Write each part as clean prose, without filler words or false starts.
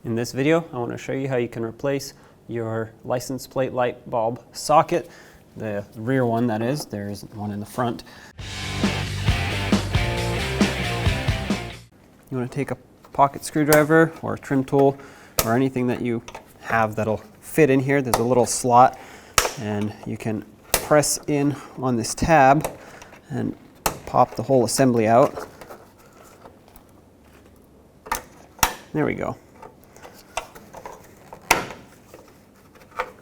In this video, I want to show you how you can replace your license plate light bulb socket, the rear one that is, there isn't one in the front. You want to take a pocket screwdriver or a trim tool or anything that you have that'll fit in here. There's a little slot and you can press in on this tab and pop the whole assembly out. There we go.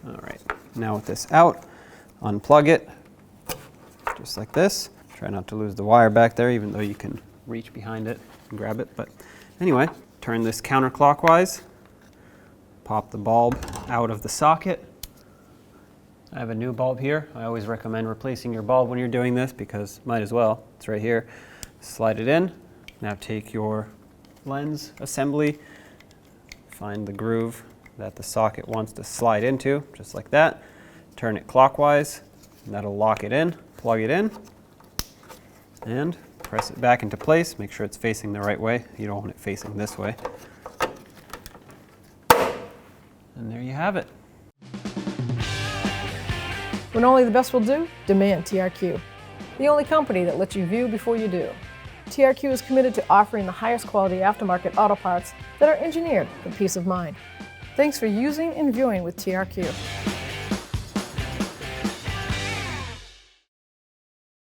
All right, now with this out, unplug it, just like this. Try not to lose the wire back there, even though you can reach behind it and grab it. But anyway, turn this counterclockwise, pop the bulb out of the socket. I have a new bulb here. I always recommend replacing your bulb when you're doing this because might as well, it's right here. Slide it in. Now take your lens assembly, find the groove that the socket wants to slide into, just like that. Turn it clockwise, and that'll lock it in, plug it in, and press it back into place. Make sure it's facing the right way. You don't want it facing this way. And there you have it. When only the best will do, demand TRQ. The only company that lets you view before you do. TRQ is committed to offering the highest quality aftermarket auto parts that are engineered for peace of mind. Thanks for using and viewing with TRQ.